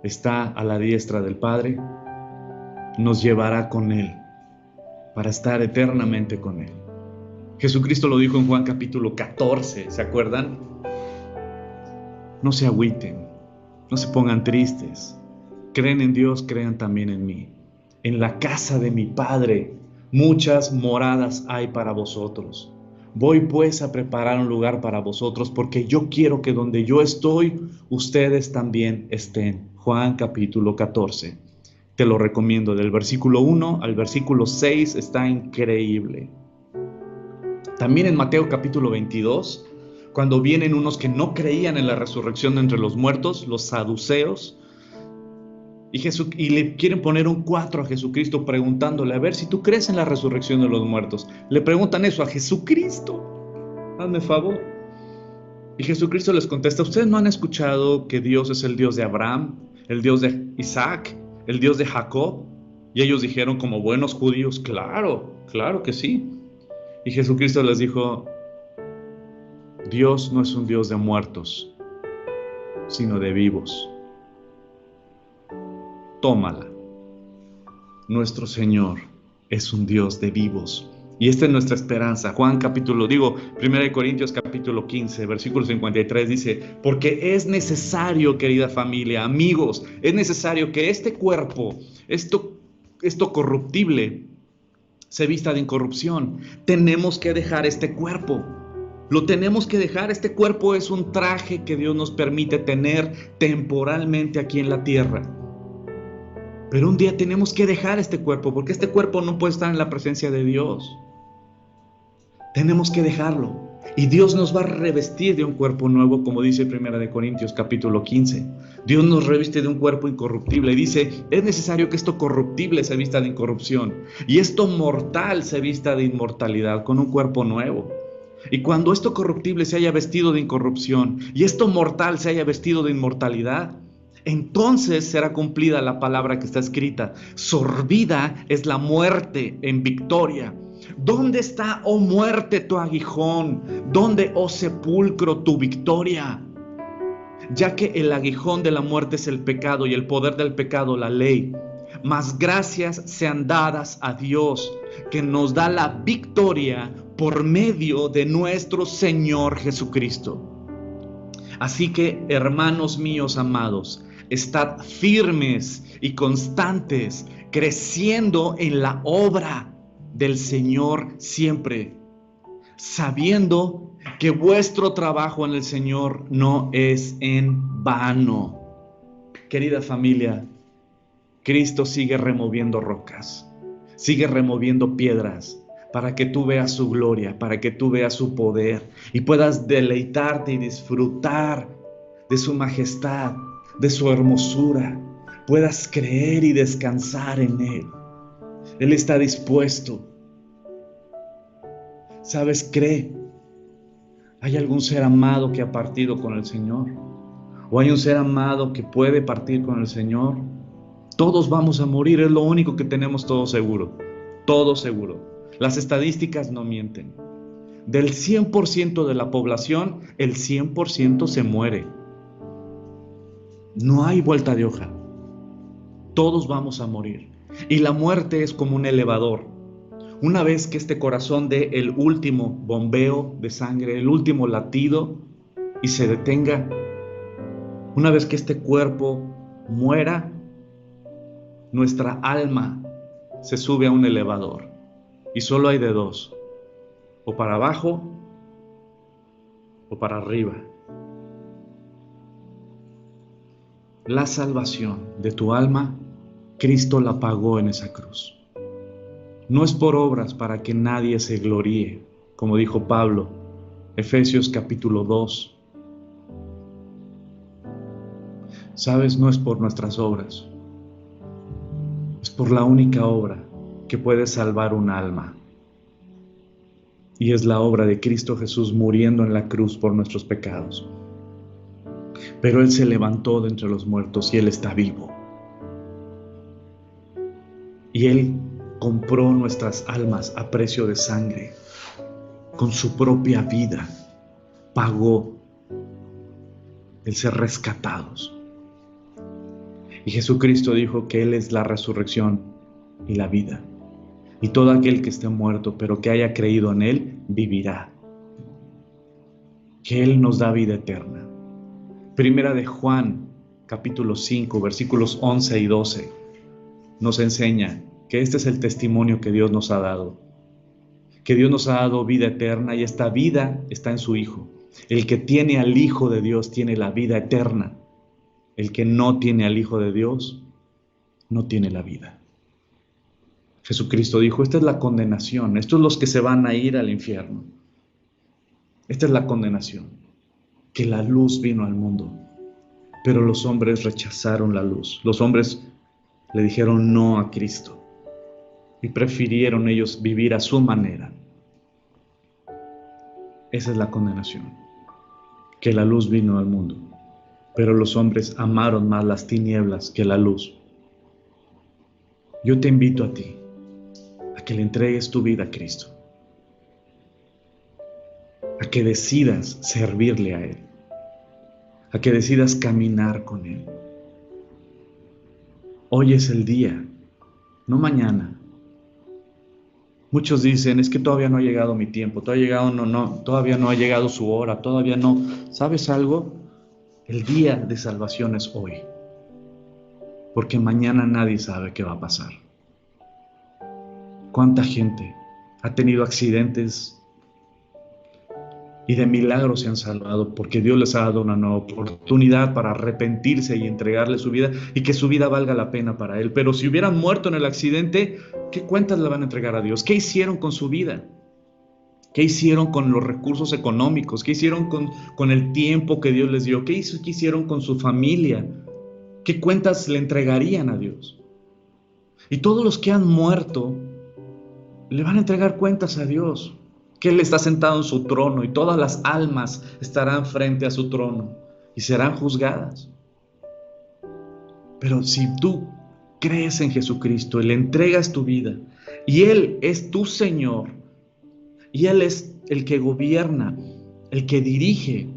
está a la diestra del Padre, nos llevará con Él para estar eternamente con Él. Jesucristo lo dijo en Juan capítulo 14, ¿se acuerdan? No se agüiten, no se pongan tristes. Creen en Dios, crean también en mí. En la casa de mi Padre muchas moradas hay para vosotros. Voy pues a preparar un lugar para vosotros, porque yo quiero que donde yo estoy, ustedes también estén. Juan capítulo 14. Te lo recomiendo, del versículo 1 al versículo 6 está increíble. También en Mateo capítulo 22, cuando vienen unos que no creían en la resurrección de entre los muertos, los saduceos, y le quieren poner un 4 a Jesucristo preguntándole: a ver si tú crees en la resurrección de los muertos. Le preguntan eso a Jesucristo. Hazme favor. Y Jesucristo les contesta: ¿ustedes no han escuchado que Dios es el Dios de Abraham, el Dios de Isaac, el Dios de Jacob? Y ellos dijeron como buenos judíos: claro, claro que sí. Y Jesucristo les dijo: Dios no es un Dios de muertos, sino de vivos. Tómala. Nuestro Señor es un Dios de vivos. Y esta es nuestra esperanza. 1 Corintios capítulo 15, versículo 53 dice: porque es necesario, querida familia, amigos, es necesario que este cuerpo, esto corruptible, se vista de incorrupción. Tenemos que dejar este cuerpo. Lo tenemos que dejar. Este cuerpo es un traje que Dios nos permite tener temporalmente aquí en la tierra. Pero un día tenemos que dejar este cuerpo, porque este cuerpo no puede estar en la presencia de Dios. Tenemos que dejarlo. Y Dios nos va a revestir de un cuerpo nuevo, como dice 1 Corintios capítulo 15. Dios nos reviste de un cuerpo incorruptible. Y dice: es necesario que esto corruptible se vista de incorrupción, y esto mortal se vista de inmortalidad, con un cuerpo nuevo. Y cuando esto corruptible se haya vestido de incorrupción, y esto mortal se haya vestido de inmortalidad, entonces será cumplida la palabra que está escrita: sorbida es la muerte en victoria. ¿Dónde está, oh muerte, tu aguijón? ¿Dónde, oh sepulcro, tu victoria? Ya que el aguijón de la muerte es el pecado, y el poder del pecado la ley. Mas gracias sean dadas a Dios, que nos da la victoria por medio de nuestro Señor Jesucristo. Así que, hermanos míos amados, estad firmes y constantes, creciendo en la obra del Señor siempre, sabiendo que vuestro trabajo en el Señor no es en vano. Querida familia, Cristo sigue removiendo rocas, sigue removiendo piedras para que tú veas su gloria, para que tú veas su poder y puedas deleitarte y disfrutar de su majestad, de su hermosura, puedas creer y descansar en Él. Él está dispuesto. ¿Sabes? Cree. ¿Hay algún ser amado que ha partido con el Señor? ¿O hay un ser amado que puede partir con el Señor? Todos vamos a morir, es lo único que tenemos todo seguro. Todo seguro. Las estadísticas no mienten. Del 100% de la población, el 100% se muere. No hay vuelta de hoja. Todos vamos a morir. Y la muerte es como un elevador. Una vez que este corazón dé el último bombeo de sangre, el último latido y se detenga, una vez que este cuerpo muera, nuestra alma se sube a un elevador y solo hay de dos, o para abajo o para arriba. La salvación de tu alma, Cristo la pagó en esa cruz. No es por obras para que nadie se gloríe, como dijo Pablo, Efesios capítulo 2. Sabes, no es por nuestras obras, es por la única obra que puede salvar un alma. Y es la obra de Cristo Jesús muriendo en la cruz por nuestros pecados. Pero Él se levantó de entre los muertos y Él está vivo. Y Él compró nuestras almas a precio de sangre. Con su propia vida pagó el ser rescatados. Y Jesucristo dijo que Él es la resurrección y la vida. Y todo aquel que esté muerto, pero que haya creído en Él, vivirá. Que Él nos da vida eterna. Primera de Juan, capítulo 5, versículos 11 y 12, nos enseña que este es el testimonio que Dios nos ha dado. Que Dios nos ha dado vida eterna y esta vida está en su Hijo. El que tiene al Hijo de Dios tiene la vida eterna. El que no tiene al Hijo de Dios no tiene la vida. Jesucristo dijo, esta es la condenación, estos son los que se van a ir al infierno. Esta es la condenación, que la luz vino al mundo, pero los hombres rechazaron la luz. Los hombres le dijeron no a Cristo y prefirieron ellos vivir a su manera. Esa es la condenación, que la luz vino al mundo, pero los hombres amaron más las tinieblas que la luz. Yo te invito a ti, a que le entregues tu vida a Cristo, a que decidas servirle a Él, a que decidas caminar con Él. Hoy es el día, no mañana. Muchos dicen, es que todavía no ha llegado mi tiempo, todavía no ha llegado su hora, todavía no. ¿Sabes algo? El día de salvación es hoy, porque mañana nadie sabe qué va a pasar. ¿Cuánta gente ha tenido accidentes y de milagros se han salvado porque Dios les ha dado una nueva oportunidad para arrepentirse y entregarle su vida y que su vida valga la pena para Él? Pero si hubieran muerto en el accidente, ¿qué cuentas le van a entregar a Dios? ¿Qué hicieron con su vida? ¿Qué hicieron con los recursos económicos? ¿Qué hicieron con el tiempo que Dios les dio? ¿Qué hicieron con su familia? ¿Qué cuentas le entregarían a Dios? Y todos los que han muerto le van a entregar cuentas a Dios, que Él está sentado en su trono y todas las almas estarán frente a su trono y serán juzgadas. Pero si tú crees en Jesucristo y le entregas tu vida y Él es tu Señor y Él es el que gobierna, el que dirige,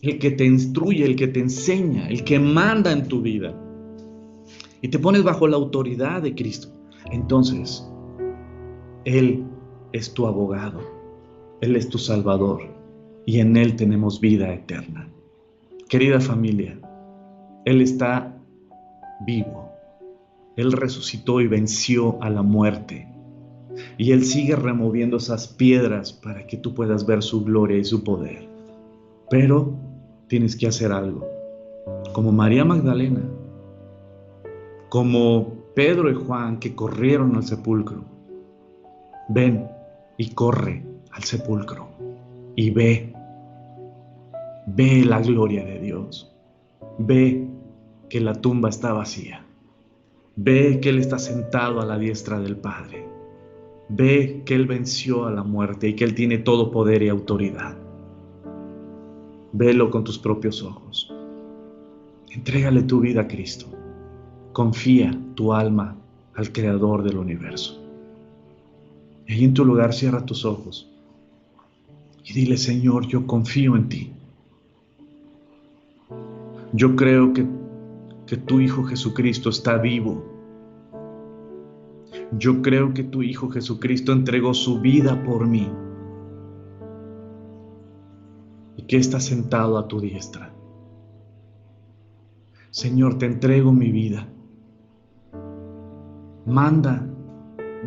el que te instruye, el que te enseña, el que manda en tu vida y te pones bajo la autoridad de Cristo, entonces Él es tu abogado, Él es tu Salvador y en Él tenemos vida eterna. Querida familia, Él está vivo. Él resucitó y venció a la muerte. Y Él sigue removiendo esas piedras para que tú puedas ver su gloria y su poder. Pero tienes que hacer algo. Como María Magdalena, como Pedro y Juan que corrieron al sepulcro. Ven y corre al sepulcro y ve la gloria de Dios. Ve que la tumba está vacía. Ve que Él está sentado a la diestra del Padre. Ve que Él venció a la muerte y que Él tiene todo poder y autoridad. Velo con tus propios ojos. Entrégale tu vida a Cristo. Confía tu alma al Creador del universo. Y ahí en tu lugar cierra tus ojos y dile: Señor, yo confío en ti. Yo creo que tu Hijo Jesucristo está vivo. Yo creo que tu Hijo Jesucristo entregó su vida por mí y que está sentado a tu diestra. Señor, te entrego mi vida. Manda,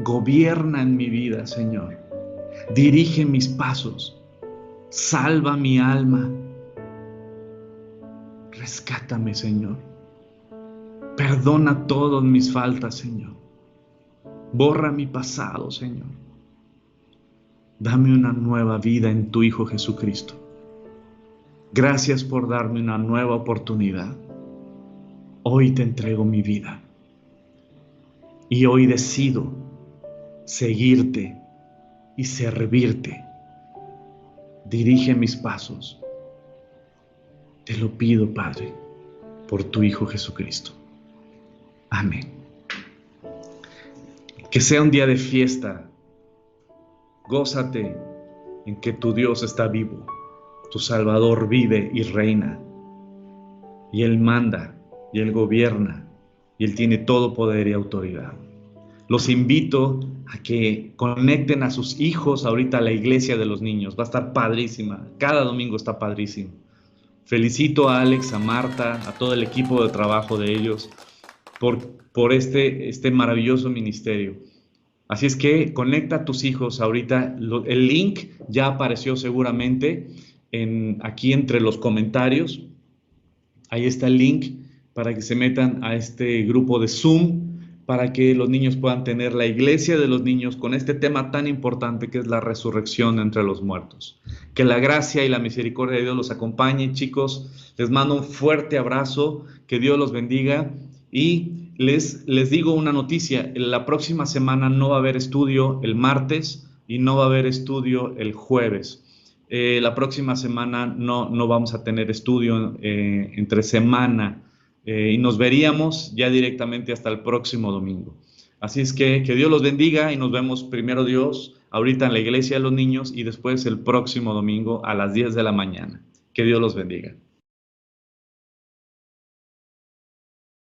gobierna en mi vida, Señor. Dirige mis pasos. Salva mi alma. Rescátame, Señor. Perdona todas mis faltas, Señor. Borra mi pasado, Señor. Dame una nueva vida en tu Hijo Jesucristo. Gracias por darme una nueva oportunidad. Hoy te entrego mi vida. Y hoy decido seguirte y servirte. Dirige mis pasos. Te lo pido, Padre, por tu Hijo Jesucristo. Amén. Que sea un día de fiesta. Gózate en que tu Dios está vivo. Tu Salvador vive y reina. Y Él manda, y Él gobierna, y Él tiene todo poder y autoridad. Los invito a que conecten a sus hijos ahorita a la iglesia de los niños. Va a estar padrísima. Cada domingo está padrísimo. Felicito a Alex, a Marta, a todo el equipo de trabajo de ellos por este maravilloso ministerio. Así es que conecta a tus hijos ahorita. El link ya apareció seguramente aquí entre los comentarios. Ahí está el link para que se metan a este grupo de Zoom, para que los niños puedan tener la iglesia de los niños con este tema tan importante que es la resurrección entre los muertos. Que la gracia y la misericordia de Dios los acompañe, chicos. Les mando un fuerte abrazo, que Dios los bendiga y les digo una noticia: la próxima semana no va a haber estudio el martes y no va a haber estudio el jueves. La próxima semana no vamos a tener estudio entre semana. Y nos veríamos ya directamente hasta el próximo domingo. Así es que Dios los bendiga y nos vemos primero Dios ahorita en la iglesia de los niños y después el próximo domingo a las 10 de la mañana. Que Dios los bendiga.